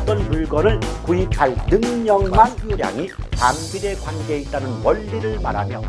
어떤 물건을 구입할 능력만 유량이 반비례 관계에 있다는 원리를 말하며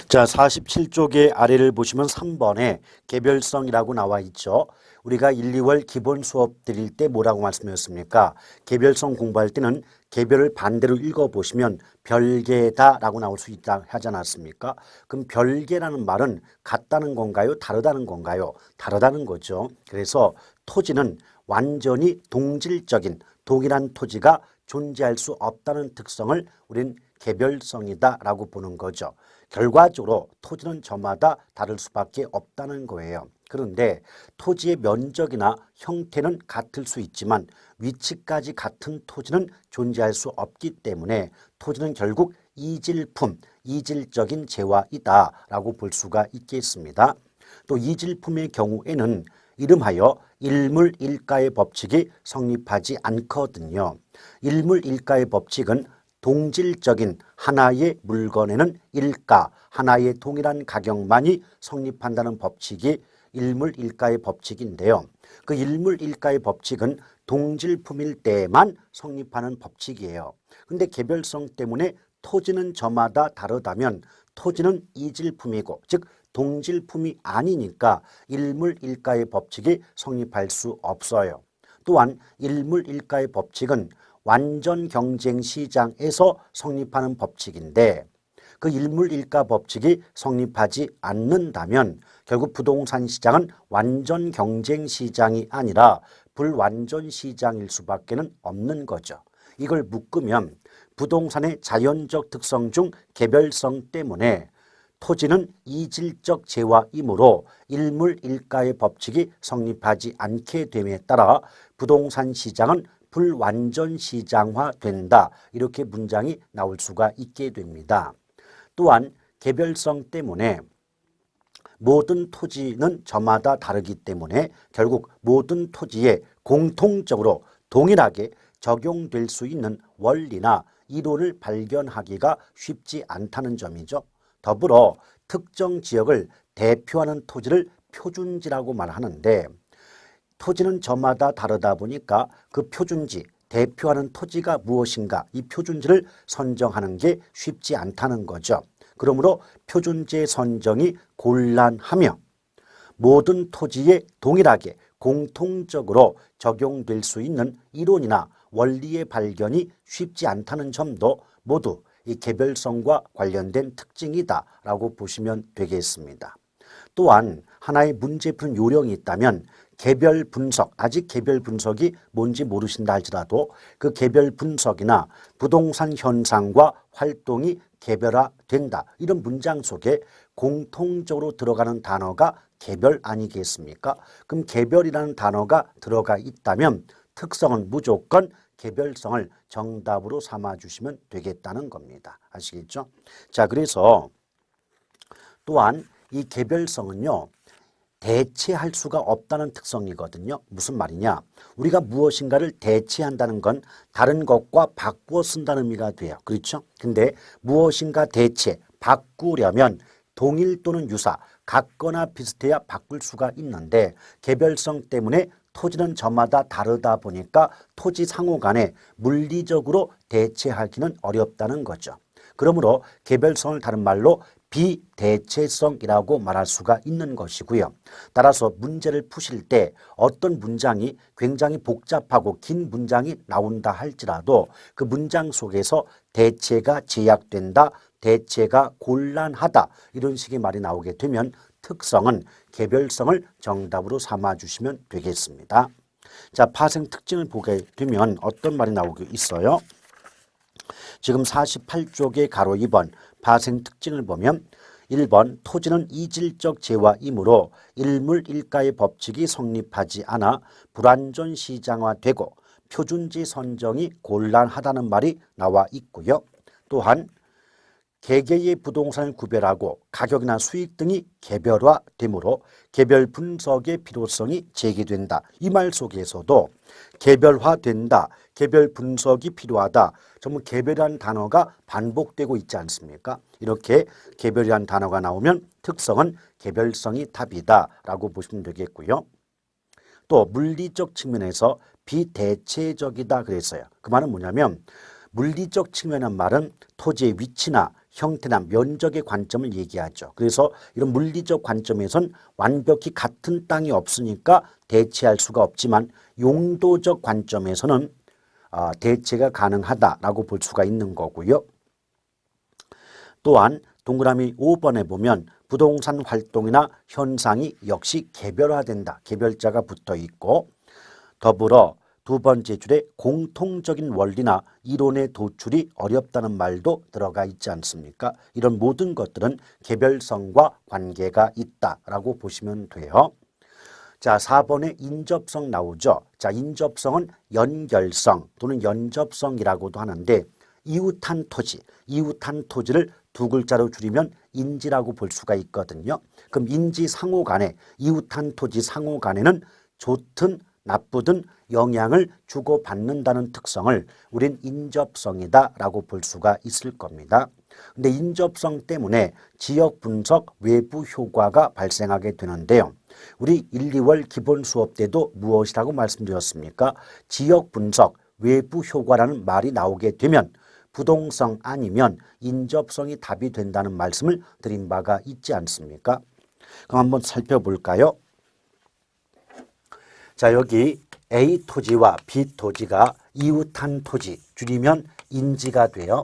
자, 47쪽의 아래를 보시면 3번에 개별성이라고 나와 있죠. 우리가 1, 2월 기본 수업 드릴 때 뭐라고 말씀드렸습니까? 개별성 공부할 때는 개별을 반대로 읽어보시면 별개다라고 나올 수 있다 하지 않았습니까? 그럼 별개라는 말은 같다는 건가요? 다르다는 건가요? 다르다는 거죠. 그래서 토지는 완전히 동질적인 동일한 토지가 존재할 수 없다는 특성을 우린 개별성이다라고 보는 거죠. 결과적으로 토지는 저마다 다를 수밖에 없다는 거예요. 그런데 토지의 면적이나 형태는 같을 수 있지만 위치까지 같은 토지는 존재할 수 없기 때문에 토지는 결국 이질품, 이질적인 재화이다라고 볼 수가 있겠습니다. 또 이질품의 경우에는 이름하여 일물일가의 법칙이 성립하지 않거든요. 일물일가의 법칙은 동질적인 하나의 물건에는 일가, 하나의 동일한 가격만이 성립한다는 법칙이 일물일가의 법칙인데요. 그 일물일가의 법칙은 동질품일 때만 성립하는 법칙이에요. 그런데 개별성 때문에 토지는 저마다 다르다면 토지는 이질품이고 즉 동질품이 아니니까 일물일가의 법칙이 성립할 수 없어요. 또한 일물일가의 법칙은 완전 경쟁 시장에서 성립하는 법칙인데 그 일물일가 법칙이 성립하지 않는다면 결국 부동산 시장은 완전 경쟁 시장이 아니라 불완전 시장일 수밖에는 없는 거죠. 이걸 묶으면 부동산의 자연적 특성 중 개별성 때문에 토지는 이질적 재화이므로 일물일가의 법칙이 성립하지 않게 됨에 따라 부동산 시장은 불완전 시장화된다. 이렇게 문장이 나올 수가 있게 됩니다. 또한 개별성 때문에 모든 토지는 저마다 다르기 때문에 결국 모든 토지에 공통적으로 동일하게 적용될 수 있는 원리나 이론을 발견하기가 쉽지 않다는 점이죠. 더불어 특정 지역을 대표하는 토지를 표준지라고 말하는데 토지는 저마다 다르다 보니까 그 표준지, 대표하는 토지가 무엇인가 이 표준지를 선정하는 게 쉽지 않다는 거죠. 그러므로 표준지의 선정이 곤란하며 모든 토지에 동일하게 공통적으로 적용될 수 있는 이론이나 원리의 발견이 쉽지 않다는 점도 모두 이 개별성과 관련된 특징이다라고 보시면 되겠습니다. 또한 하나의 문제 푸는 요령이 있다면 개별 분석, 아직 개별 분석이 뭔지 모르신다 할지라도 그 개별 분석이나 부동산 현상과 활동이 개별화된다. 이런 문장 속에 공통적으로 들어가는 단어가 개별 아니겠습니까? 그럼 개별이라는 단어가 들어가 있다면 특성은 무조건 개별성을 정답으로 삼아주시면 되겠다는 겁니다. 아시겠죠? 자, 그래서 또한 이 개별성은요. 대체할 수가 없다는 특성이거든요. 무슨 말이냐? 우리가 무엇인가를 대체한다는 건 다른 것과 바꾸어 쓴다는 의미가 돼요. 그렇죠? 근데 무엇인가 대체, 바꾸려면 동일 또는 유사, 같거나 비슷해야 바꿀 수가 있는데 개별성 때문에 토지는 저마다 다르다 보니까 토지 상호 간에 물리적으로 대체하기는 어렵다는 거죠. 그러므로 개별성을 다른 말로 비대체성이라고 말할 수가 있는 것이고요. 따라서 문제를 푸실 때 어떤 문장이 굉장히 복잡하고 긴 문장이 나온다 할지라도 그 문장 속에서 대체가 제약된다, 대체가 곤란하다 이런 식의 말이 나오게 되면 특성은 개별성을 정답으로 삼아주시면 되겠습니다. 자, 파생 특징을 보게 되면 어떤 말이 나오고 있어요? 지금 48쪽의 가로 2번 파생 특징을 보면 1번 토지는 이질적 재화이므로 일물일가의 법칙이 성립하지 않아 불완전 시장화되고 표준지 선정이 곤란하다는 말이 나와 있고요. 또한 개개의 부동산을 구별하고 가격이나 수익 등이 개별화되므로 개별 분석의 필요성이 제기된다. 이 말 속에서도 개별화된다, 개별 분석이 필요하다. 전부 개별이라는 단어가 반복되고 있지 않습니까? 이렇게 개별이라는 단어가 나오면 특성은 개별성이 답이다라고 보시면 되겠고요. 또 물리적 측면에서 비대체적이다 그랬어요. 그 말은 뭐냐면 물리적 측면이란 말은 토지의 위치나 형태나 면적의 관점을 얘기하죠. 그래서 이런 물리적 관점에선 완벽히 같은 땅이 없으니까 대체할 수가 없지만 용도적 관점에서는 대체가 가능하다라고 볼 수가 있는 거고요. 또한 동그라미 5번에 보면 부동산 활동이나 현상이 역시 개별화된다. 개별자가 붙어 있고 더불어 두 번째 줄에 공통적인 원리나 이론의 도출이 어렵다는 말도 들어가 있지 않습니까? 이런 모든 것들은 개별성과 관계가 있다라고 보시면 돼요. 자, 4번에 인접성 나오죠. 자, 인접성은 연결성 또는 연접성이라고도 하는데 이웃한 토지, 이웃한 토지를 두 글자로 줄이면 인지라고 볼 수가 있거든요. 그럼 인지 상호 간에 이웃한 토지 상호 간에는 좋든 나쁘든 영향을 주고받는다는 특성을 우린 인접성이다라고 볼 수가 있을 겁니다. 근데 인접성 때문에 지역 분석 외부 효과가 발생하게 되는데요. 우리 1, 2월 기본 수업 때도 무엇이라고 말씀드렸습니까? 지역 분석 외부 효과라는 말이 나오게 되면 부동성 아니면 인접성이 답이 된다는 말씀을 드린 바가 있지 않습니까? 그럼 한번 살펴볼까요? 자, 여기 A 토지와 B 토지가 이웃한 토지, 줄이면 인지가 돼요.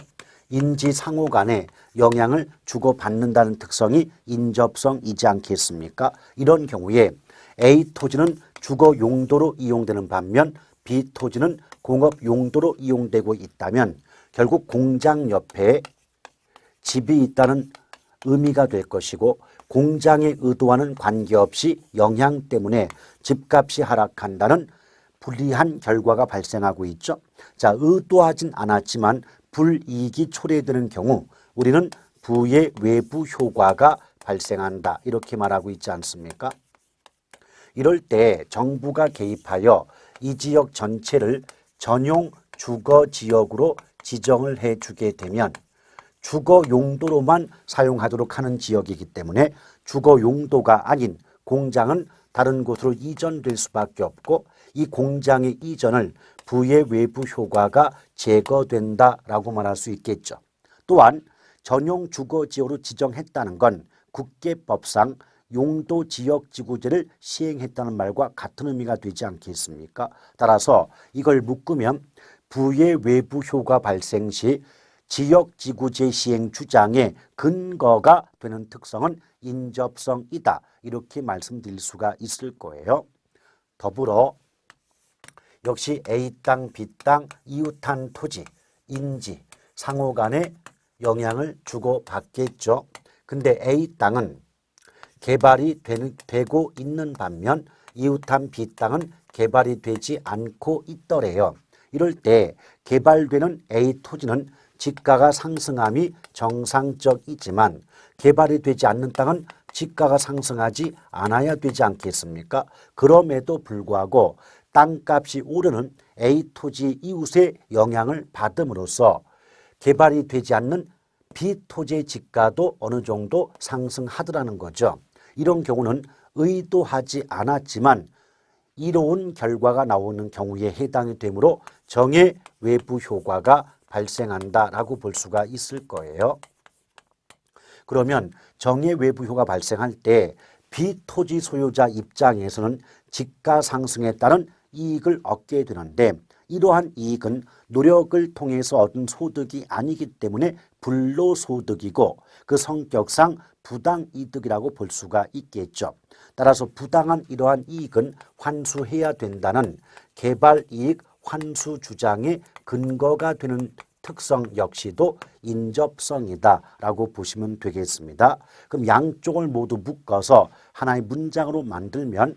인지 상호 간에 영향을 주고받는다는 특성이 인접성이지 않겠습니까? 이런 경우에 A 토지는 주거 용도로 이용되는 반면 B 토지는 공업 용도로 이용되고 있다면 결국 공장 옆에 집이 있다는 의미가 될 것이고 공장의 의도와는 관계없이 영향 때문에 집값이 하락한다는 불리한 결과가 발생하고 있죠. 자, 의도하진 않았지만 불이익이 초래되는 경우 우리는 부의 외부 효과가 발생한다 이렇게 말하고 있지 않습니까? 이럴 때 정부가 개입하여 이 지역 전체를 전용 주거 지역으로 지정을 해주게 되면 주거 용도로만 사용하도록 하는 지역이기 때문에 주거 용도가 아닌 공장은 다른 곳으로 이전될 수밖에 없고 이 공장의 이전을 부의 외부 효과가 제거된다라고 말할 수 있겠죠. 또한 전용 주거 지역으로 지정했다는 건 국계법상 용도 지역지구제를 시행했다는 말과 같은 의미가 되지 않겠습니까? 따라서 이걸 묶으면 부의 외부 효과 발생 시 지역지구제 시행 주장의 근거가 되는 특성은 인접성이다. 이렇게 말씀드릴 수가 있을 거예요. 더불어 역시 A 땅, B 땅, 이웃한 토지, 인지, 상호 간에 영향을 주고받겠죠. 근데 A 땅은 개발이 되고 있는 반면 이웃한 B 땅은 개발이 되지 않고 있더래요. 이럴 때 개발되는 A 토지는 지가가 상승함이 정상적이지만 개발이 되지 않는 땅은 지가가 상승하지 않아야 되지 않겠습니까? 그럼에도 불구하고 땅값이 오르는 A 토지 이웃의 영향을 받음으로써 개발이 되지 않는 B 토지의 지가도 어느 정도 상승하더라는 거죠. 이런 경우는 의도하지 않았지만 이로운 결과가 나오는 경우에 해당이 되므로 정의 외부 효과가 발생한다라고 볼 수가 있을 거예요. 그러면 정의 외부 효과가 발생할 때 비토지 소유자 입장에서는 지가 상승에 따른 이익을 얻게 되는데 이러한 이익은 노력을 통해서 얻은 소득이 아니기 때문에 불로소득이고 그 성격상 부당이득이라고 볼 수가 있겠죠. 따라서 부당한 이러한 이익은 환수해야 된다는 개발이익 환수 주장의 근거가 되는 특성 역시도 인접성이다라고 보시면 되겠습니다. 그럼 양쪽을 모두 묶어서 하나의 문장으로 만들면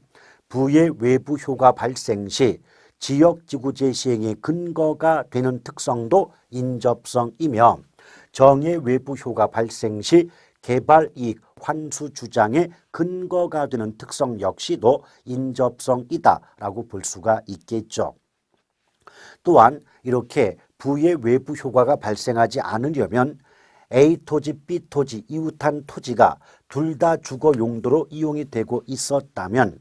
부의 외부 효과 발생 시 지역지구제 시행의 근거가 되는 특성도 인접성이며 정의 외부 효과 발생 시 개발 이익 환수 주장의 근거가 되는 특성 역시도 인접성이다라고 볼 수가 있겠죠. 또한 이렇게 부의 외부 효과가 발생하지 않으려면 A 토지, B 토지, 이웃한 토지가 둘 다 주거 용도로 이용이 되고 있었다면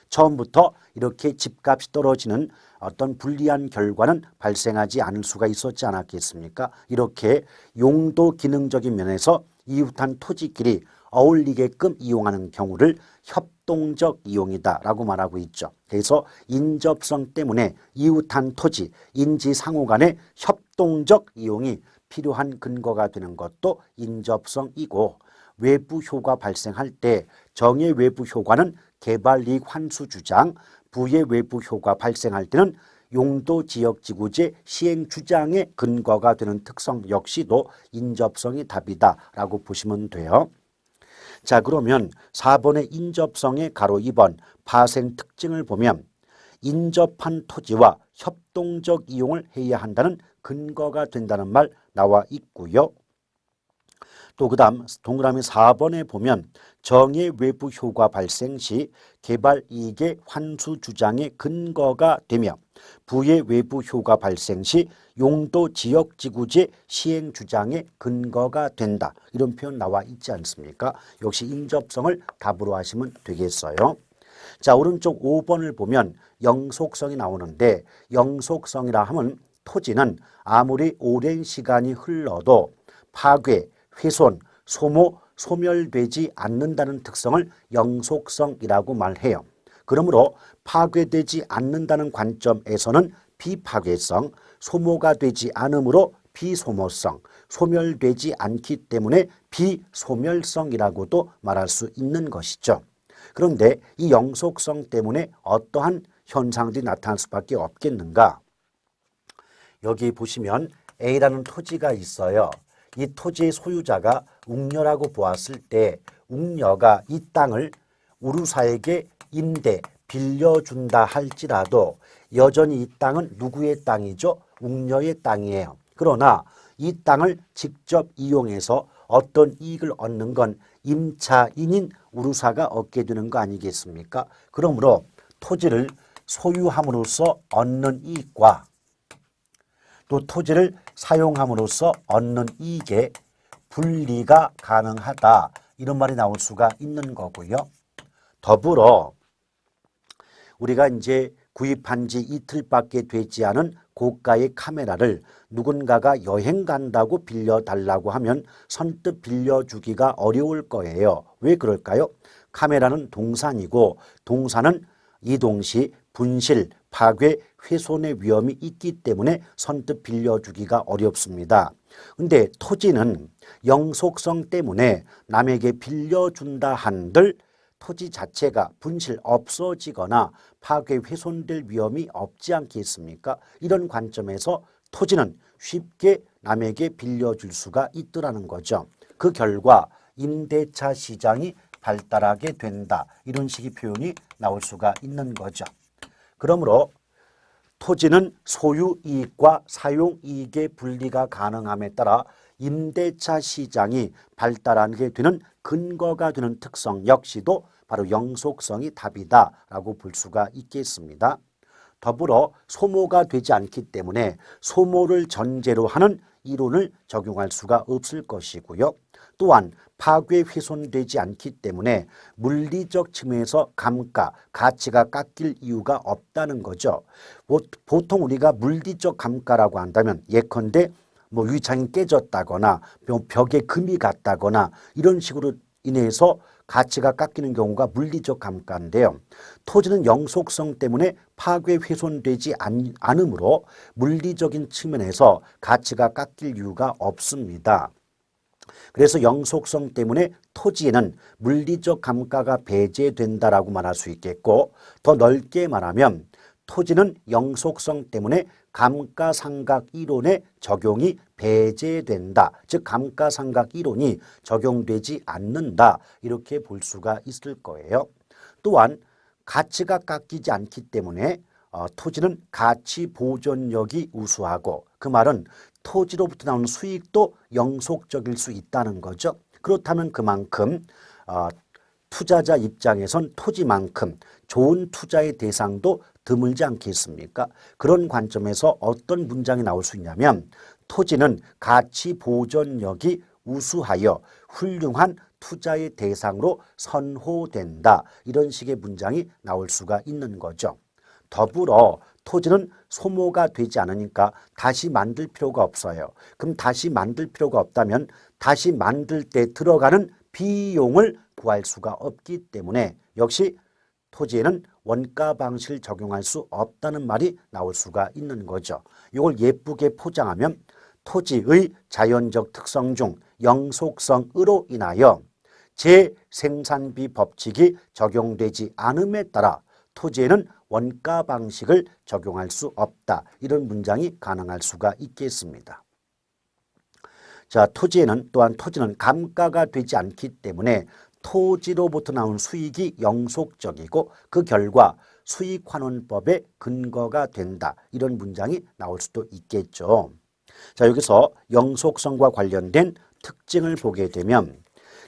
처음부터 이렇게 집값이 떨어지는 어떤 불리한 결과는 발생하지 않을 수가 있었지 않았겠습니까? 이렇게 용도 기능적인 면에서 이웃한 토지끼리 어울리게끔 이용하는 경우를 협동적 이용이다라고 말하고 있죠. 그래서 인접성 때문에 이웃한 토지, 인지상호 간의 협동적 이용이 필요한 근거가 되는 것도 인접성이고, 외부 효과 발생할 때 정의 외부 효과는 개발이익 환수 주장, 부의 외부 효과 발생할 때는 용도 지역 지구제 시행 주장의 근거가 되는 특성 역시도 인접성이 답이다라고 보시면 돼요. 자, 그러면 4번의 인접성의 가로 2번 파생 특징을 보면 인접한 토지와 협동적 이용을 해야 한다는 근거가 된다는 말 나와 있고요. 또 그 다음 동그라미 4번에 보면 정의 외부 효과 발생 시 개발 이익의 환수 주장의 근거가 되며 부의 외부 효과 발생 시 용도 지역 지구제 시행 주장의 근거가 된다. 이런 표현 나와 있지 않습니까? 역시 인접성을 답으로 하시면 되겠어요. 자, 오른쪽 5번을 보면 영속성이 나오는데, 영속성이라 하면 토지는 아무리 오랜 시간이 흘러도 파괴, 훼손, 소모, 소멸되지 않는다는 특성을 영속성이라고 말해요. 그러므로 파괴되지 않는다는 관점에서는 비파괴성, 소모가 되지 않으므로 비소모성, 소멸되지 않기 때문에 비소멸성이라고도 말할 수 있는 것이죠. 그런데 이 영속성 때문에 어떠한 현상들이 나타날 수밖에 없겠는가? 여기 보시면 A라는 토지가 있어요. 이 토지의 소유자가 웅녀라고 보았을 때 웅녀가 이 땅을 우루사에게 임대, 빌려준다 할지라도 여전히 이 땅은 누구의 땅이죠? 웅녀의 땅이에요. 그러나 이 땅을 직접 이용해서 어떤 이익을 얻는 건 임차인인 우루사가 얻게 되는 거 아니겠습니까? 그러므로 토지를 소유함으로써 얻는 이익과 또 토지를 사용함으로써 얻는 이익의 분리가 가능하다, 이런 말이 나올 수가 있는 거고요. 더불어 우리가 이제 구입한 지 이틀밖에 되지 않은 고가의 카메라를 누군가가 여행 간다고 빌려달라고 하면 선뜻 빌려주기가 어려울 거예요. 왜 그럴까요? 카메라는 동산이고 동산은 이동 시 분실, 파괴, 훼손의 위험이 있기 때문에 선뜻 빌려주기가 어렵습니다. 근데 토지는 영속성 때문에 남에게 빌려준다 한들 토지 자체가 분실, 없어지거나 파괴, 훼손될 위험이 없지 않겠습니까? 이런 관점에서 토지는 쉽게 남에게 빌려줄 수가 있더라는 거죠. 그 결과 임대차 시장이 발달하게 된다, 이런 식의 표현이 나올 수가 있는 거죠. 그러므로 토지는 소유 이익과 사용 이익의 분리가 가능함에 따라 임대차 시장이 발달하게 되는 근거가 되는 특성 역시도 바로 영속성이 답이다라고 볼 수가 있겠습니다. 더불어 소모가 되지 않기 때문에 소모를 전제로 하는 이론을 적용할 수가 없을 것이고요. 또한 파괴 훼손되지 않기 때문에 물리적 측면에서 감가, 가치가 깎일 이유가 없다는 거죠. 보통 우리가 물리적 감가라고 한다면 예컨대 유리창이 깨졌다거나 벽에 금이 갔다거나 이런 식으로 인해서 가치가 깎이는 경우가 물리적 감가인데요. 토지는 영속성 때문에 파괴 훼손되지 않으므로 물리적인 측면에서 가치가 깎일 이유가 없습니다. 그래서 영속성 때문에 토지에는 물리적 감가가 배제된다라고 말할 수 있겠고, 더 넓게 말하면 토지는 영속성 때문에 감가상각 이론의 적용이 배제된다. 즉 감가상각 이론이 적용되지 않는다, 이렇게 볼 수가 있을 거예요. 또한 가치가 깎이지 않기 때문에 토지는 가치 보존력이 우수하고, 그 말은 토지로부터 나오는 수익도 영속적일 수 있다는 거죠. 그렇다면 그만큼 투자자 입장에선 토지만큼 좋은 투자의 대상도 드물지 않겠습니까? 그런 관점에서 어떤 문장이 나올 수 있냐면 토지는 가치 보존력이 우수하여 훌륭한 투자의 대상으로 선호된다. 이런 식의 문장이 나올 수가 있는 거죠. 더불어 토지는 소모가 되지 않으니까 다시 만들 필요가 없어요. 그럼 다시 만들 필요가 없다면 다시 만들 때 들어가는 비용을 구할 수가 없기 때문에 역시 토지에는 원가 방식을 적용할 수 없다는 말이 나올 수가 있는 거죠. 이걸 예쁘게 포장하면 토지의 자연적 특성 중 영속성으로 인하여 재생산비 법칙이 적용되지 않음에 따라 토지에는 원가 방식을 적용할 수 없다. 이런 문장이 가능할 수가 있겠습니다. 자, 또한 토지는 감가가 되지 않기 때문에 토지로부터 나온 수익이 영속적이고 그 결과 수익환원법의 근거가 된다. 이런 문장이 나올 수도 있겠죠. 자, 여기서 영속성과 관련된 특징을 보게 되면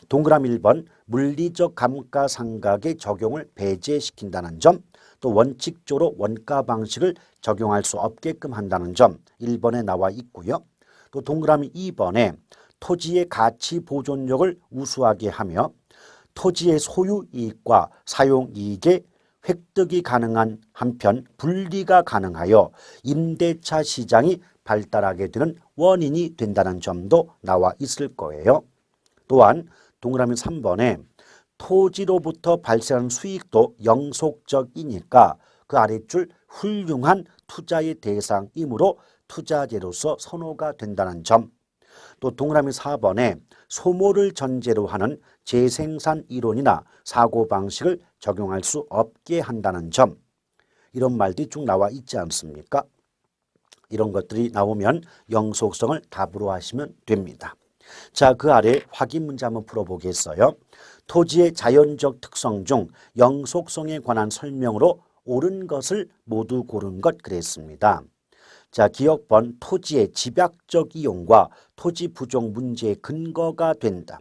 동그라미 1번 물리적 감가상각의 적용을 배제시킨다는 점, 또 원칙적으로 원가 방식을 적용할 수 없게끔 한다는 점 1번에 나와 있고요. 또 동그라미 2번에 토지의 가치 보존력을 우수하게 하며 토지의 소유이익과 사용이익의 획득이 가능한 한편 분리가 가능하여 임대차 시장이 발달하게 되는 원인이 된다는 점도 나와 있을 거예요. 또한 동그라미 3번에 토지로부터 발생하는 수익도 영속적이니까 그 아랫줄 훌륭한 투자의 대상이므로 투자재로서 선호가 된다는 점, 또 동그라미 4번에 소모를 전제로 하는 재생산 이론이나 사고방식을 적용할 수 없게 한다는 점, 이런 말들이 쭉 나와 있지 않습니까? 이런 것들이 나오면 영속성을 답으로 하시면 됩니다. 자, 그 아래 확인 문제 한번 풀어보겠어요. 토지의 자연적 특성 중 영속성에 관한 설명으로 옳은 것을 모두 고른 것 그랬습니다. 자, 기억번 토지의 집약적 이용과 토지 부족 문제의 근거가 된다.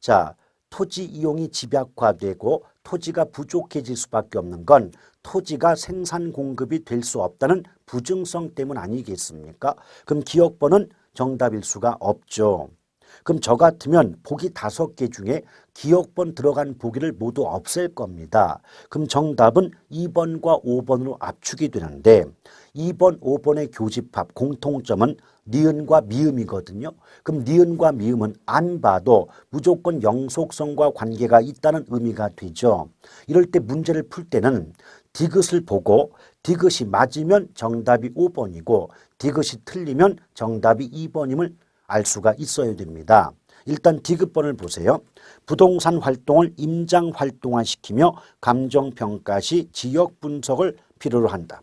자, 토지 이용이 집약화되고 토지가 부족해질 수밖에 없는 건 토지가 생산 공급이 될 수 없다는 부증성 때문 아니겠습니까? 그럼 기억번은 정답일 수가 없죠. 그럼 저 같으면 보기 5개 중에 기억번 들어간 보기를 모두 없앨 겁니다. 그럼 정답은 2번과 5번으로 압축이 되는데 2번, 5번의 교집합 공통점은 니은과 미음이거든요. 그럼 니은과 미음은 안 봐도 무조건 영속성과 관계가 있다는 의미가 되죠. 이럴 때 문제를 풀 때는 디귿을 보고 디귿이 맞으면 정답이 5번이고 디귿이 틀리면 정답이 2번임을 알 수가 있어야 됩니다. 일단 디귿번을 보세요. 부동산 활동을 임장 활동화시키며 감정평가 시 지역 분석을 필요로 한다.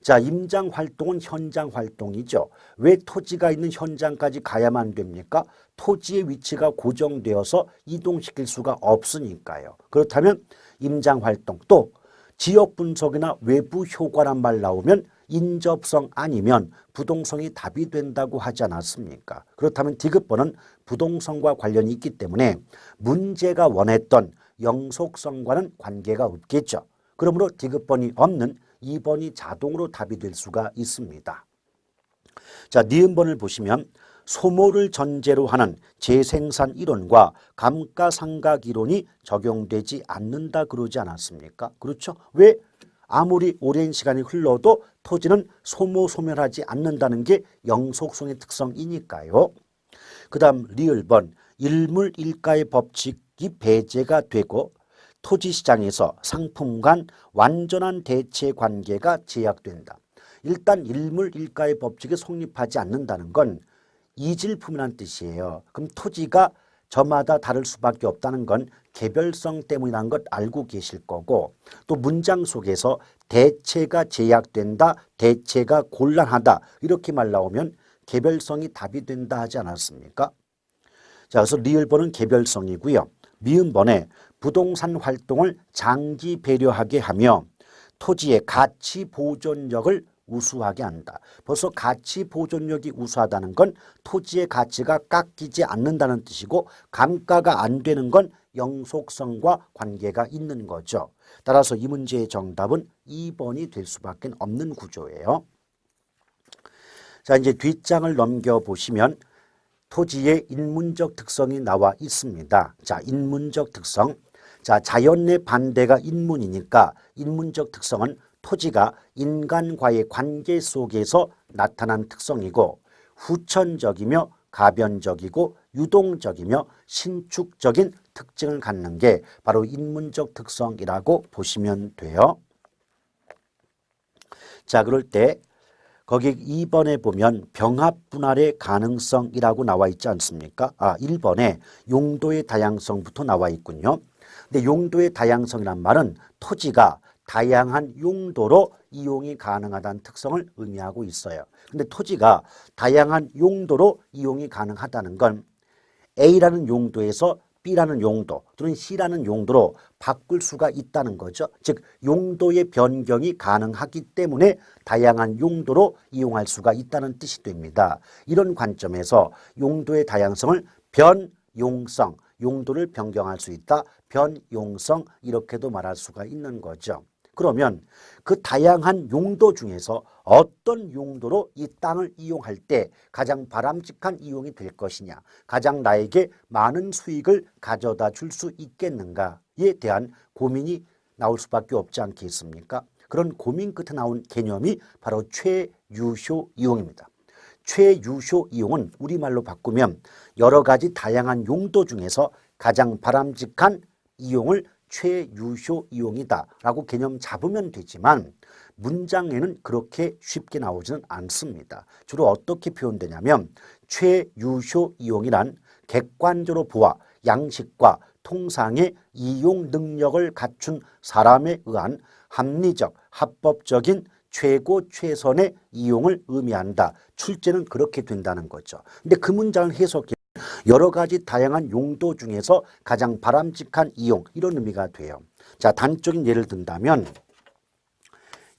자, 임장 활동은 현장 활동이죠. 왜 토지가 있는 현장까지 가야만 됩니까? 토지의 위치가 고정되어서 이동시킬 수가 없으니까요. 그렇다면 임장 활동, 또 지역 분석이나 외부 효과란 말 나오면 인접성 아니면 부동성이 답이 된다고 하지 않았습니까? 그렇다면 디귿번은 부동성과 관련이 있기 때문에 문제가 원했던 영속성과는 관계가 없겠죠. 그러므로 디귿번이 없는 2번이 자동으로 답이 될 수가 있습니다. 자, 니은번을 보시면 소모를 전제로 하는 재생산 이론과 감가상각 이론이 적용되지 않는다 그러지 않았습니까? 그렇죠? 왜? 아무리 오랜 시간이 흘러도 토지는 소멸하지 않는다는 게 영속성의 특성이니까요. 그 다음 리을번 일물일가의 법칙이 배제가 되고 토지시장에서 상품 간 완전한 대체 관계가 제약된다. 일단 일물일가의 법칙이 성립하지 않는다는 건 이질품이라는 뜻이에요. 그럼 토지가 저마다 다를 수밖에 없다는 건 개별성 때문이라는 것 알고 계실 거고, 또 문장 속에서 대체가 제약된다, 대체가 곤란하다 이렇게 말 나오면 개별성이 답이 된다 하지 않았습니까? 자, 그래서 리을번은 개별성이고요. 미음번에 부동산 활동을 장기 배려하게 하며 토지의 가치 보존력을 우수하게 한다. 벌써 가치 보존력이 우수하다는 건 토지의 가치가 깎이지 않는다는 뜻이고 감가가 안 되는 건 영속성과 관계가 있는 거죠. 따라서 이 문제의 정답은 2번이 될 수밖에 없는 구조예요. 자, 이제 뒷장을 넘겨보시면 토지의 인문적 특성이 나와 있습니다. 자, 인문적 특성. 자, 자연의 반대가 인문이니까 인문적 특성은 토지가 인간과의 관계 속에서 나타난 특성이고 후천적이며 가변적이고 유동적이며 신축적인 특징을 갖는 게 바로 인문적 특성이라고 보시면 돼요. 자, 그럴 때 거기 2번에 보면 병합 분할의 가능성이라고 나와 있지 않습니까? 1번에 용도의 다양성부터 나와 있군요. 근데 용도의 다양성이란 말은 토지가 다양한 용도로 이용이 가능하다는 특성을 의미하고 있어요. 근데 토지가 다양한 용도로 이용이 가능하다는 건 A라는 용도에서 B라는 용도 또는 C라는 용도로 바꿀 수가 있다는 거죠. 즉 용도의 변경이 가능하기 때문에 다양한 용도로 이용할 수가 있다는 뜻이 됩니다. 이런 관점에서 용도의 다양성을 변용성, 용도를 변경할 수 있다. 변용성 이렇게도 말할 수가 있는 거죠. 그러면 그 다양한 용도 중에서 어떤 용도로 이 땅을 이용할 때 가장 바람직한 이용이 될 것이냐, 가장 나에게 많은 수익을 가져다 줄 수 있겠는가에 대한 고민이 나올 수밖에 없지 않겠습니까? 그런 고민 끝에 나온 개념이 바로 최유효 이용입니다. 최유효 이용은 우리말로 바꾸면 여러 가지 다양한 용도 중에서 가장 바람직한 이용을 최유효 이용이다 라고 개념 잡으면 되지만 문장에는 그렇게 쉽게 나오지는 않습니다. 주로 어떻게 표현되냐면 최유효 이용이란 객관적으로 보아 양식과 통상의 이용 능력을 갖춘 사람에 의한 합리적, 합법적인 최고 최선의 이용을 의미한다. 출제는 그렇게 된다는 거죠. 근데 그 문장을 해석해 여러 가지 다양한 용도 중에서 가장 바람직한 이용 이런 의미가 돼요. 자, 단적인 예를 든다면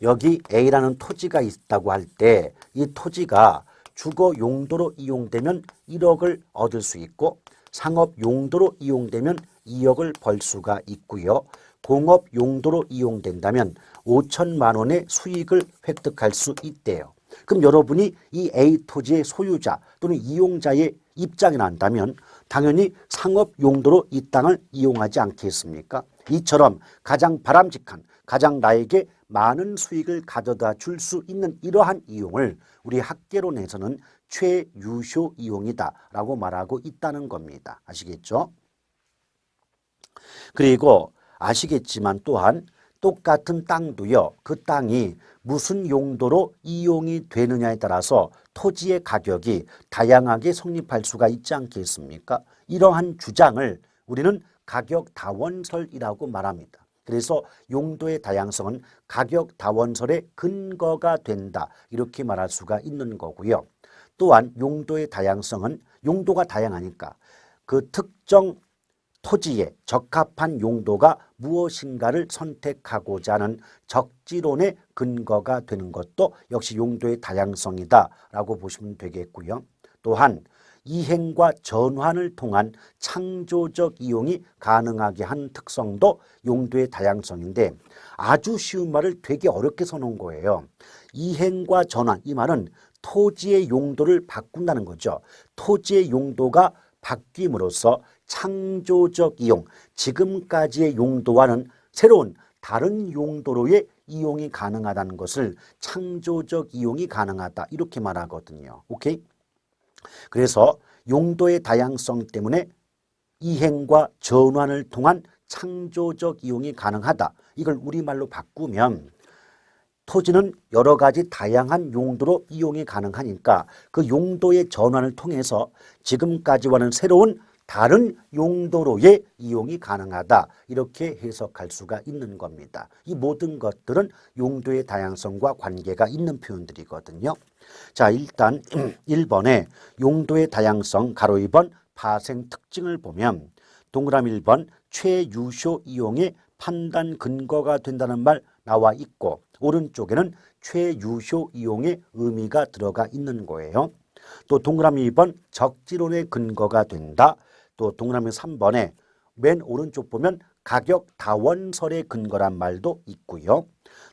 여기 A라는 토지가 있다고 할 때 이 토지가 주거 용도로 이용되면 1억을 얻을 수 있고 상업 용도로 이용되면 2억을 벌 수가 있고요. 공업 용도로 이용된다면 5천만 원의 수익을 획득할 수 있대요. 그럼 여러분이 이 A 토지의 소유자 또는 이용자의 입장이 난다면 당연히 상업 용도로 이 땅을 이용하지 않겠습니까? 이처럼 가장 바람직한, 가장 나에게 많은 수익을 가져다 줄 수 있는 이러한 이용을 우리 학계론에서는 최유효 이용이다라고 말하고 있다는 겁니다. 아시겠죠? 그리고 아시겠지만 또한 똑같은 땅도요. 그 땅이 무슨 용도로 이용이 되느냐에 따라서 토지의 가격이 다양하게 성립할 수가 있지 않겠습니까? 이러한 주장을 우리는 가격 다원설이라고 말합니다. 그래서 용도의 다양성은 가격 다원설의 근거가 된다. 이렇게 말할 수가 있는 거고요. 또한 용도의 다양성은 용도가 다양하니까 그 특정 토지에 적합한 용도가 무엇인가를 선택하고자 하는 적지론의 근거가 되는 것도 역시 용도의 다양성이다라고 보시면 되겠고요. 또한 이행과 전환을 통한 창조적 이용이 가능하게 한 특성도 용도의 다양성인데 아주 쉬운 말을 되게 어렵게 써놓은 거예요. 이행과 전환, 이 말은 토지의 용도를 바꾼다는 거죠. 토지의 용도가 바뀜으로써 창조적 이용, 지금까지의 용도와는 새로운 다른 용도로의 이용이 가능하다는 것을 창조적 이용이 가능하다 이렇게 말하거든요. 오케이? 그래서 용도의 다양성 때문에 이행과 전환을 통한 창조적 이용이 가능하다. 이걸 우리말로 바꾸면 토지는 여러 가지 다양한 용도로 이용이 가능하니까 그 용도의 전환을 통해서 지금까지와는 새로운 다른 용도로의 이용이 가능하다. 이렇게 해석할 수가 있는 겁니다. 이 모든 것들은 용도의 다양성과 관계가 있는 표현들이거든요. 자, 일단 1번에 용도의 다양성 가로 2번 파생 특징을 보면 동그라미 1번 최유효 이용의 판단 근거가 된다는 말 나와 있고 오른쪽에는 최유효 이용의 의미가 들어가 있는 거예요. 또 동그라미 2번 적지론의 근거가 된다. 또 동그라미 3번에 맨 오른쪽 보면 가격 다원설의 근거란 말도 있고요.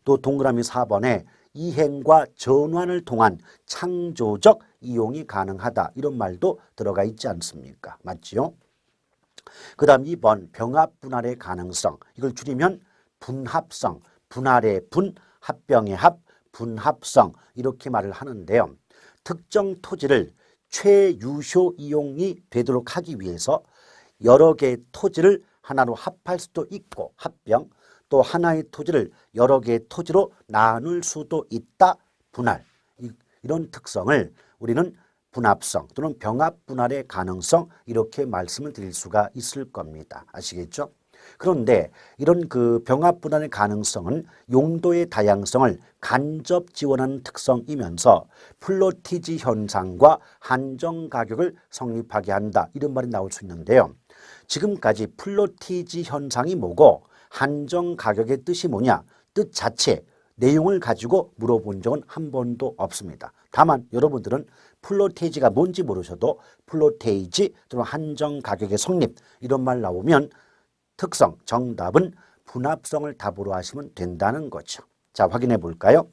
또 동그라미 4번에 이행과 전환을 통한 창조적 이용이 가능하다. 이런 말도 들어가 있지 않습니까? 맞지요? 그 다음 2번 병합 분할의 가능성. 이걸 줄이면 분합성, 분할의 분, 합병의 합, 분합성 이렇게 말을 하는데요. 특정 토지를 최유효 이용이 되도록 하기 위해서 여러 개의 토지를 하나로 합할 수도 있고 합병, 또 하나의 토지를 여러 개의 토지로 나눌 수도 있다. 분할. 이런 특성을 우리는 분합성 또는 병합 분할의 가능성 이렇게 말씀을 드릴 수가 있을 겁니다. 아시겠죠? 그런데 이런 그 병합 분할의 가능성은 용도의 다양성을 간접 지원하는 특성이면서 플로티지 현상과 한정 가격을 성립하게 한다. 이런 말이 나올 수 있는데요. 지금까지 플로티지 현상이 뭐고 한정 가격의 뜻이 뭐냐? 뜻 자체, 내용을 가지고 물어본 적은 한 번도 없습니다. 다만 여러분들은 플로테이지가 뭔지 모르셔도 플로테이지 또는 한정 가격의 성립 이런 말 나오면 특성, 정답은 분합성을 답으로 하시면 된다는 거죠. 자, 확인해 볼까요?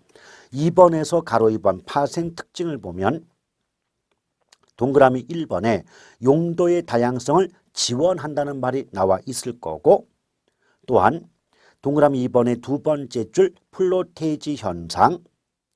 2번에서 가로 2번 파생 특징을 보면 동그라미 1번에 용도의 다양성을 지원한다는 말이 나와 있을 거고 또한 동그라미 2번의 두 번째 줄 플로테이지 현상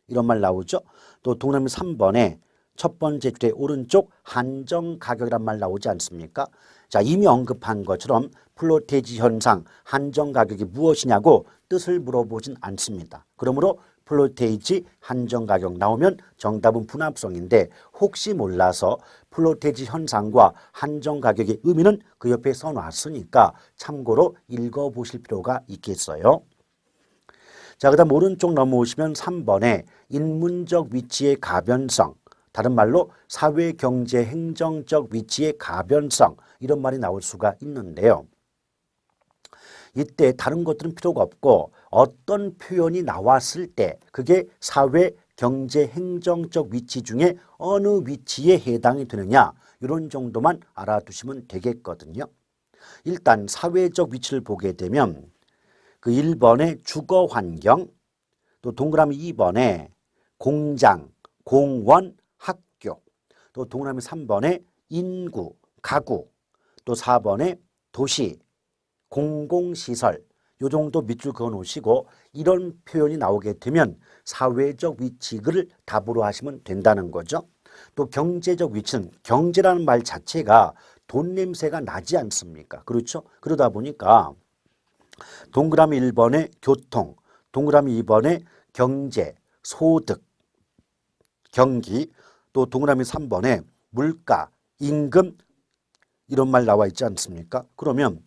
이런 말 나오죠. 또 동그라미 3번에 첫 번째 줄의 오른쪽 한정 가격이란 말 나오지 않습니까? 자, 이미 언급한 것처럼 플로테이지 현상, 한정 가격이 무엇이냐고 뜻을 물어보진 않습니다. 그러므로 플로테이지 한정 가격 나오면 정답은 분합성인데 혹시 몰라서 플로테이지 현상과 한정 가격의 의미는 그 옆에 써놨으니까 참고로 읽어보실 필요가 있겠어요. 자, 그 다음 오른쪽 넘어오시면 3번에 인문적 위치의 가변성, 다른 말로 사회, 경제, 행정적 위치의 가변성 이런 말이 나올 수가 있는데요. 이때 다른 것들은 필요가 없고 어떤 표현이 나왔을 때 그게 사회, 경제, 행정적 위치 중에 어느 위치에 해당이 되느냐 이런 정도만 알아두시면 되겠거든요. 일단 사회적 위치를 보게 되면 그 1번에 주거 환경, 또 동그라미 2번에 공장, 공원, 학교, 또 동그라미 3번에 인구, 가구, 또 4번에 도시, 공공시설 요 정도 밑줄 그어 놓으시고 이런 표현이 나오게 되면 사회적 위치를 답으로 하시면 된다는 거죠. 또 경제적 위치는 경제라는 말 자체가 돈 냄새가 나지 않습니까? 그렇죠? 그러다 보니까 동그라미 1번에 교통, 동그라미 2번에 경제, 소득, 경기, 또 동그라미 3번에 물가, 임금 이런 말 나와 있지 않습니까? 그러면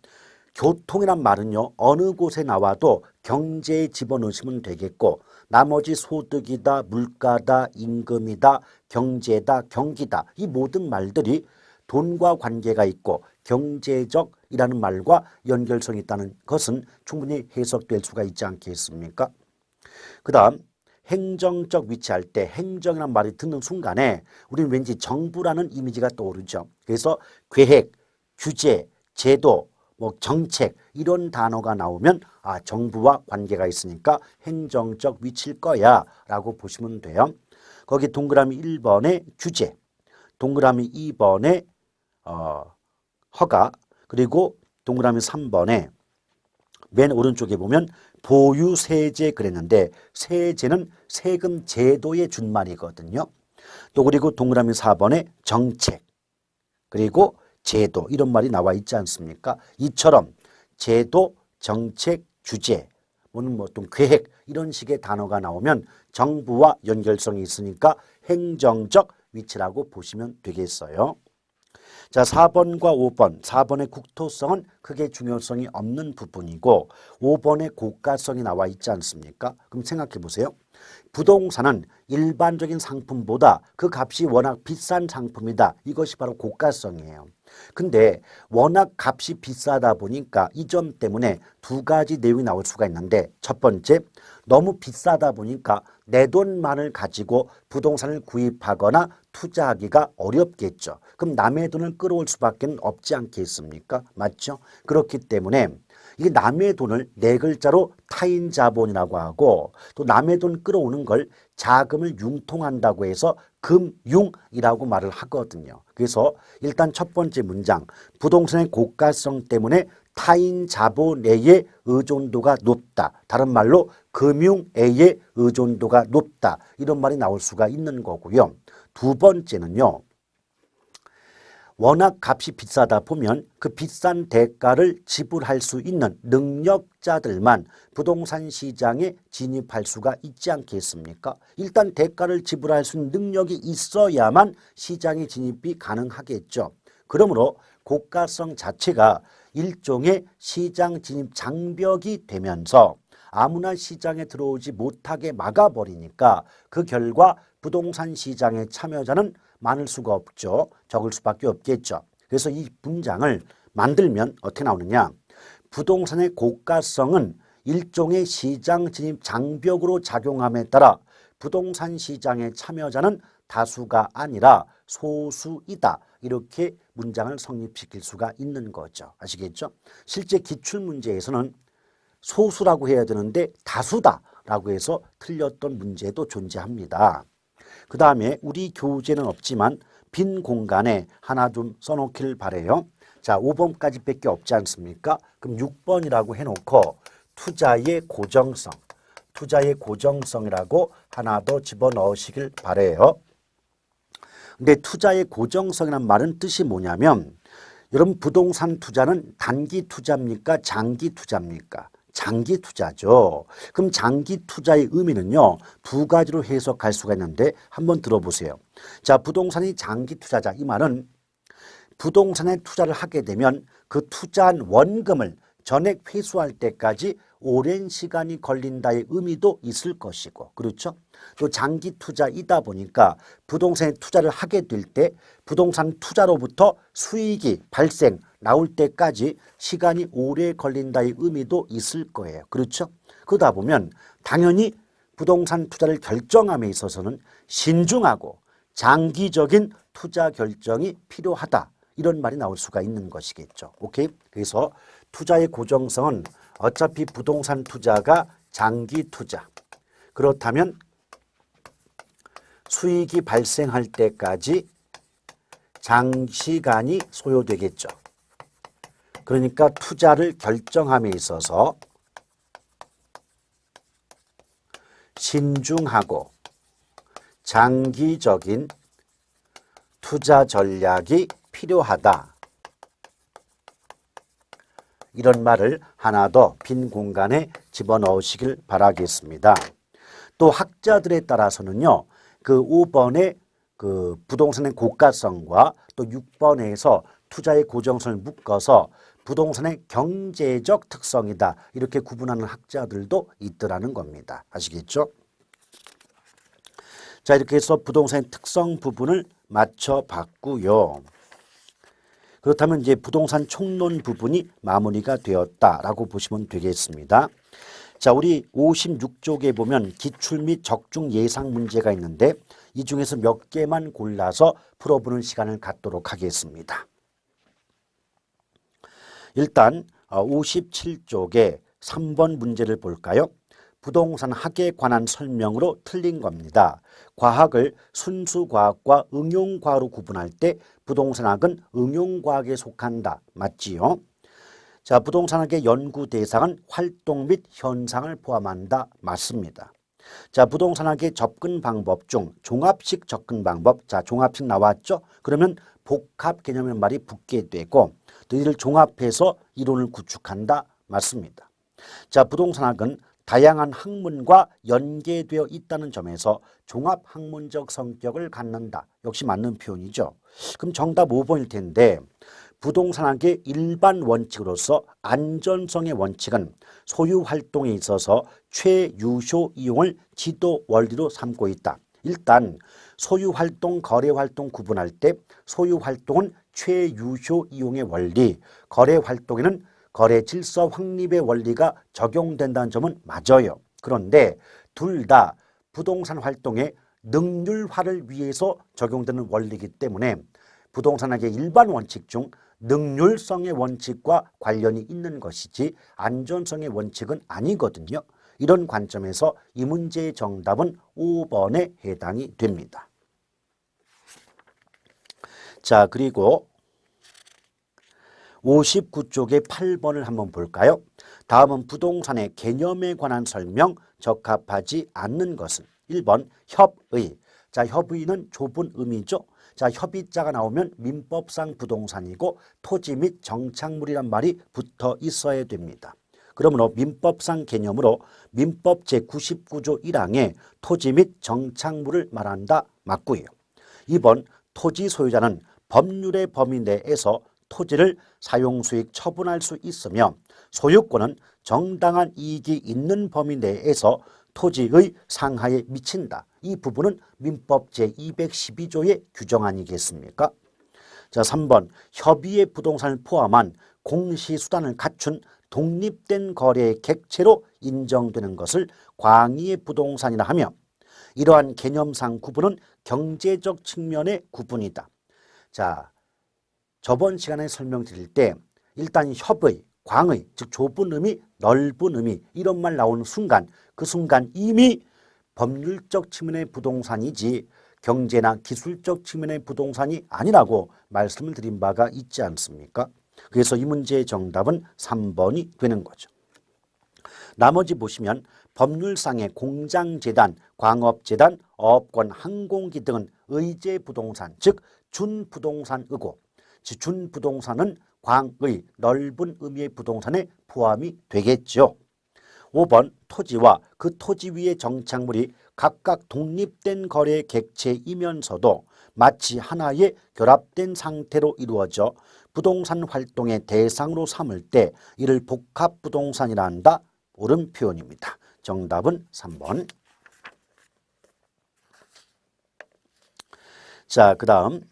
교통이란 말은요 어느 곳에 나와도 경제에 집어넣으시면 되겠고 나머지 소득이다, 물가다, 임금이다, 경제다, 경기다 이 모든 말들이 돈과 관계가 있고 경제적이라는 말과 연결성이 있다는 것은 충분히 해석될 수가 있지 않겠습니까? 그 다음 행정적 위치할 때 행정이라는 말이 듣는 순간에 우리는 왠지 정부라는 이미지가 떠오르죠. 그래서 계획, 규제, 제도, 뭐 정책 이런 단어가 나오면 아 정부와 관계가 있으니까 행정적 위치일 거야 라고 보시면 돼요. 거기 동그라미 1번에 규제, 동그라미 2번에 허가, 그리고 동그라미 3번에 맨 오른쪽에 보면 보유세제 그랬는데 세제는 세금 제도의 준말이거든요. 또 그리고 동그라미 4번에 정책, 그리고 제도 이런 말이 나와 있지 않습니까? 이처럼 제도, 정책, 규제, 뭐 어떤 계획 이런 식의 단어가 나오면 정부와 연결성이 있으니까 행정적 위치라고 보시면 되겠어요. 자, 4번과 5번, 4번의 국토성은 크게 중요성이 없는 부분이고 5번의 고가성이 나와 있지 않습니까? 그럼 생각해 보세요. 부동산은 일반적인 상품보다 그 값이 워낙 비싼 상품이다. 이것이 바로 고가성이에요. 근데 워낙 값이 비싸다 보니까 이 점 때문에 두 가지 내용이 나올 수가 있는데, 첫 번째, 너무 비싸다 보니까 내 돈만을 가지고 부동산을 구입하거나 투자하기가 어렵겠죠. 그럼 남의 돈을 끌어올 수밖에 없지 않겠습니까? 맞죠? 그렇기 때문에 이게 남의 돈을 네 글자로 타인 자본이라고 하고, 또 남의 돈 끌어오는 걸 자금을 융통한다고 해서 금융이라고 말을 하거든요. 그래서 일단 첫 번째 문장, 부동산의 고가성 때문에 타인 자본에의 의존도가 높다. 다른 말로 금융에의 의존도가 높다. 이런 말이 나올 수가 있는 거고요. 두 번째는요, 워낙 값이 비싸다 보면 그 비싼 대가를 지불할 수 있는 능력자들만 부동산 시장에 진입할 수가 있지 않겠습니까? 일단 대가를 지불할 수 있는 능력이 있어야만 시장에 진입이 가능하겠죠. 그러므로 고가성 자체가 일종의 시장 진입 장벽이 되면서 아무나 시장에 들어오지 못하게 막아버리니까 그 결과 부동산 시장의 참여자는 많을 수가 없죠. 적을 수밖에 없겠죠. 그래서 이 문장을 만들면 어떻게 나오느냐. 부동산의 고가성은 일종의 시장 진입 장벽으로 작용함에 따라 부동산 시장의 참여자는 다수가 아니라 소수이다. 이렇게 문장을 성립시킬 수가 있는 거죠. 아시겠죠? 실제 기출문제에서는 소수라고 해야 되는데 다수다라고 해서 틀렸던 문제도 존재합니다. 그 다음에 우리 교재는 없지만 빈 공간에 하나 좀 써놓길 바래요. 자, 5번까지 밖에 없지 않습니까? 그럼 6번이라고 해놓고 투자의 고정성이라고 하나 더 집어넣으시길 바래요. 근데 투자의 고정성이라는 말은 뜻이 뭐냐면, 여러분 부동산 투자는 단기 투자입니까? 장기 투자입니까? 장기 투자죠. 그럼 장기 투자의 의미는요, 두 가지로 해석할 수가 있는데 한번 들어보세요. 자, 부동산이 장기 투자자, 이 말은 부동산에 투자를 하게 되면 그 투자한 원금을 전액 회수할 때까지 오랜 시간이 걸린다의 의미도 있을 것이고, 그렇죠? 또 장기 투자이다 보니까 부동산에 투자를 하게 될 때 부동산 투자로부터 수익이 발생 나올 때까지 시간이 오래 걸린다의 의미도 있을 거예요. 그렇죠? 그러다 보면 당연히 부동산 투자를 결정함에 있어서는 신중하고 장기적인 투자 결정이 필요하다. 이런 말이 나올 수가 있는 것이겠죠. 오케이? 그래서 투자의 고정성은 어차피 부동산 투자가 장기 투자. 그렇다면 수익이 발생할 때까지 장시간이 소요되겠죠. 그러니까 투자를 결정함에 있어서 신중하고 장기적인 투자 전략이 필요하다. 이런 말을 하나 더 빈 공간에 집어넣으시길 바라겠습니다. 또 학자들에 따라서는요, 그 5번의 그 부동산의 고가성과 또 6번에서 투자의 고정성을 묶어서 부동산의 경제적 특성이다. 이렇게 구분하는 학자들도 있더라는 겁니다. 아시겠죠? 자, 이렇게 해서 부동산의 특성 부분을 맞춰봤고요. 그렇다면 이제 부동산 총론 부분이 마무리가 되었다라고 보시면 되겠습니다. 자, 우리 56쪽에 보면 기출 및 적중 예상 문제가 있는데 이 중에서 몇 개만 골라서 풀어보는 시간을 갖도록 하겠습니다. 일단 57쪽에 3번 문제를 볼까요? 부동산 학에 관한 설명으로 틀린 겁니다. 과학을 순수과학과 응용과학으로 구분할 때 부동산학은 응용과학에 속한다. 맞지요? 자, 부동산학의 연구 대상은 활동 및 현상을 포함한다. 맞습니다. 자, 부동산학의 접근 방법 중 종합식 접근 방법. 자, 종합식 나왔죠? 그러면 복합 개념의 말이 붙게 되고 또 이를 종합해서 이론을 구축한다. 맞습니다. 자, 부동산학은 다양한 학문과 연계되어 있다는 점에서 종합학문적 성격을 갖는다. 역시 맞는 표현이죠. 그럼 정답 5번일 텐데 부동산학의 일반 원칙으로서 안전성의 원칙은 소유 활동에 있어서 최유효 이용을 지도 원리로 삼고 있다. 일단 소유 활동, 거래 활동 구분할 때 소유 활동은 최유효 이용의 원리, 거래 활동에는 거래 질서 확립의 원리가 적용된다는 점은 맞아요. 그런데 둘 다 부동산 활동의 능률화를 위해서 적용되는 원리이기 때문에 부동산학의 일반 원칙 중 능률성의 원칙과 관련이 있는 것이지 안전성의 원칙은 아니거든요. 이런 관점에서 이 문제의 정답은 5번에 해당이 됩니다. 자, 그리고 59쪽의 8번을 한번 볼까요? 다음은 부동산의 개념에 관한 설명, 적합하지 않는 것은 1번 협의. 자, 협의는 좁은 의미죠. 자, 협의자가 나오면 민법상 부동산이고 토지 및 정착물이란 말이 붙어 있어야 됩니다. 그러므로 민법상 개념으로 민법 제99조 1항에 토지 및 정착물을 말한다 맞고요. 2번 토지 소유자는 법률의 범위 내에서 토지를 사용수익 처분할 수 있으며 소유권은 정당한 이익이 있는 범위 내에서 토지의 상하에 미친다. 이 부분은 민법 제212조의 규정 아니겠습니까? 자, 3번 협의의 부동산을 포함한 공시수단을 갖춘 독립된 거래의 객체로 인정되는 것을 광의의 부동산이라 하며 이러한 개념상 구분은 경제적 측면의 구분이다. 자, 저번 시간에 설명드릴 때 일단 협의, 광의, 즉 좁은 의미, 넓은 의미 이런 말 나오는 순간 그 순간 이미 법률적 측면의 부동산이지 경제나 기술적 측면의 부동산이 아니라고 말씀을 드린 바가 있지 않습니까? 그래서 이 문제의 정답은 3번이 되는 거죠. 나머지 보시면 법률상의 공장재단, 광업재단, 어업권, 항공기 등은 의제부동산, 즉 준부동산이고 준부동산은 광의, 넓은 의미의 부동산에 포함이 되겠죠. 5번 토지와 그 토지 위의 정착물이 각각 독립된 거래 객체이면서도 마치 하나의 결합된 상태로 이루어져 부동산 활동의 대상으로 삼을 때 이를 복합부동산이라 한다. 옳은 표현입니다. 정답은 3번. 자, 그 다음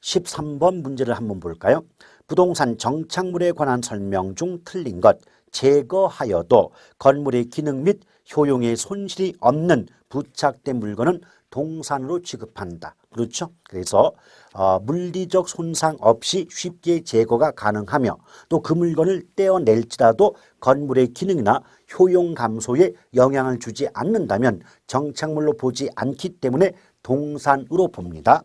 13번 문제를 한번 볼까요? 부동산 정착물에 관한 설명 중 틀린 것 제거하여도 건물의 기능 및 효용에 손실이 없는 부착된 물건은 동산으로 취급한다. 그렇죠? 그래서 물리적 손상 없이 쉽게 제거가 가능하며 또 그 물건을 떼어낼지라도 건물의 기능이나 효용 감소에 영향을 주지 않는다면 정착물로 보지 않기 때문에 동산으로 봅니다.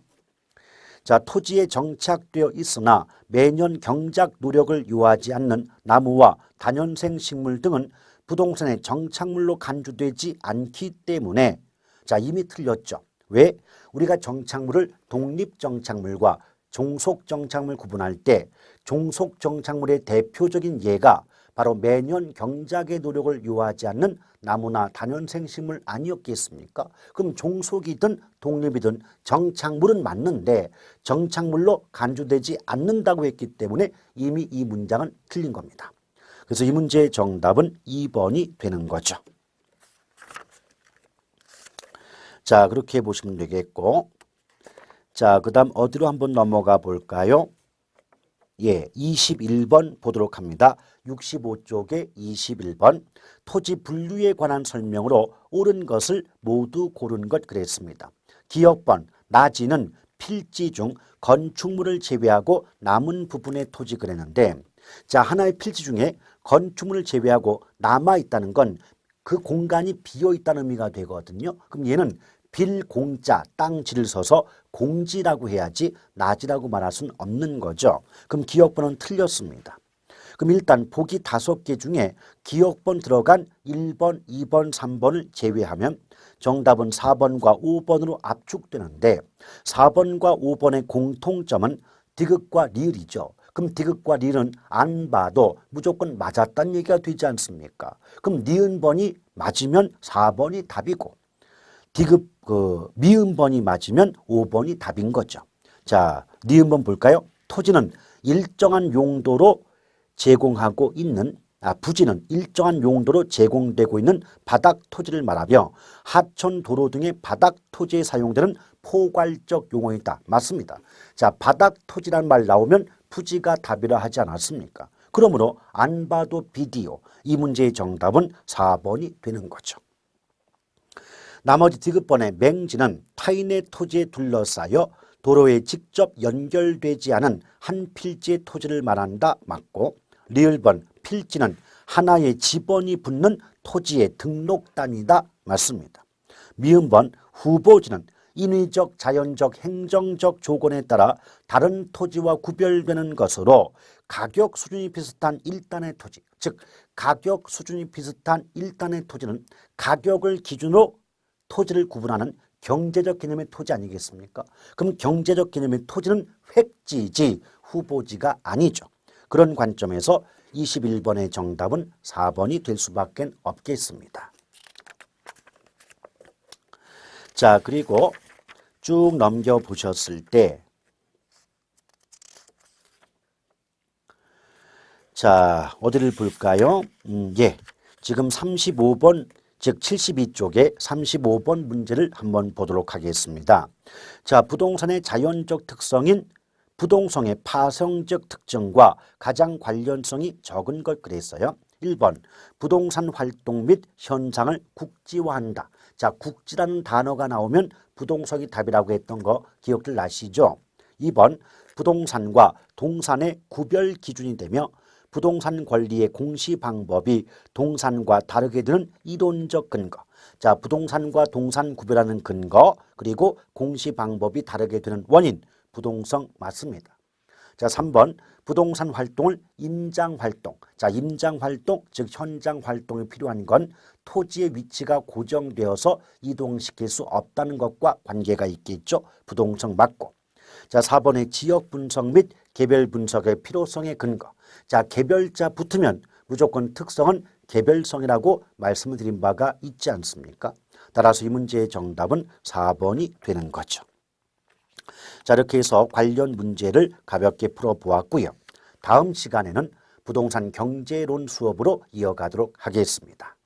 자, 토지에 정착되어 있으나 매년 경작 노력을 요하지 않는 나무와 다년생 식물 등은 부동산의 정착물로 간주되지 않기 때문에 자, 이미 틀렸죠. 왜? 우리가 정착물을 독립정착물과 종속정착물 구분할 때 종속정착물의 대표적인 예가 바로 매년 경작의 노력을 요하지 않는 나무나 다년생 식물 아니었겠습니까? 그럼 종속이든 독립이든 정착물은 맞는데 정착물로 간주되지 않는다고 했기 때문에 이미 이 문장은 틀린 겁니다. 그래서 이 문제의 정답은 2번이 되는 거죠. 자, 그렇게 보시면 되겠고, 자, 그 다음 어디로 한번 넘어가 볼까요? 예, 21번 보도록 합니다. 65쪽에 21번 토지 분류에 관한 설명으로 옳은 것을 모두 고른 것 그랬습니다. 기억번 나지는 필지 중 건축물을 제외하고 남은 부분의 토지 그랬는데 자, 하나의 필지 중에 건축물을 제외하고 남아있다는 건 그 공간이 비어있다는 의미가 되거든요. 그럼 얘는 빌공자 땅지를 써서 공지라고 해야지 나지라고 말할 수는 없는 거죠. 그럼 기억번은 틀렸습니다. 그럼 일단 보기 5개 중에 기억번 들어간 1번, 2번, 3번을 제외하면 정답은 4번과 5번으로 압축되는데 4번과 5번의 공통점은 디귿과 리을이죠. 그럼 디귿과 리을은 안 봐도 무조건 맞았다는 얘기가 되지 않습니까? 그럼 니은번이 맞으면 4번이 답이고 디귿 미음번이 맞으면 5번이 답인 거죠. 자, 니은번 볼까요? 토지는 일정한 용도로 제공하고 있는 부지는 일정한 용도로 제공되고 있는 바닥 토지를 말하며 하천, 도로 등의 바닥 토지에 사용되는 포괄적 용어이다. 맞습니다. 자, 바닥 토지란 말 나오면 부지가 답이라 하지 않았습니까? 그러므로 안 봐도 비디오. 이 문제의 정답은 4번이 되는 거죠. 나머지 디귿번의 맹지는 타인의 토지에 둘러싸여 도로에 직접 연결되지 않은 한 필지의 토지를 말한다. 맞고, 리을번 필지는 하나의 지번이 붙는 토지의 등록단위다. 맞습니다. 미음번 후보지는 인위적, 자연적, 행정적 조건에 따라 다른 토지와 구별되는 것으로 가격 수준이 비슷한 일단의 토지, 즉 가격 수준이 비슷한 일단의 토지는 가격을 기준으로 토지를 구분하는 경제적 개념의 토지 아니겠습니까? 그럼 경제적 개념의 토지는 획지지 후보지가 아니죠. 그런 관점에서 21번의 정답은 4번이 될 수밖에 없겠습니다. 자, 그리고 쭉 넘겨보셨을 때 자, 어디를 볼까요? 예, 지금 35번 즉 72쪽에 35번 문제를 한번 보도록 하겠습니다. 자, 부동산의 자연적 특성인 부동성의 파생적 특징과 가장 관련성이 적은 것 그랬어요. 1번 부동산 활동 및 현상을 국지화한다. 자, 국지라는 단어가 나오면 부동성이 답이라고 했던 거 기억들 나시죠? 2번 부동산과 동산의 구별 기준이 되며 부동산 권리의 공시 방법이 동산과 다르게 되는 이론적 근거. 자, 부동산과 동산 구별하는 근거, 그리고 공시 방법이 다르게 되는 원인, 부동성 맞습니다. 자, 3번 부동산 활동을 임장 활동. 자, 임장 활동, 즉 현장 활동이 필요한 건 토지의 위치가 고정되어서 이동시킬 수 없다는 것과 관계가 있겠죠. 부동성 맞고. 자, 4번의 지역 분석 및 개별 분석의 필요성의 근거. 자, 개별자 붙으면 무조건 특성은 개별성이라고 말씀을 드린 바가 있지 않습니까? 따라서 이 문제의 정답은 4번이 되는 거죠. 자, 이렇게 해서 관련 문제를 가볍게 풀어보았고요. 다음 시간에는 부동산 경제론 수업으로 이어가도록 하겠습니다.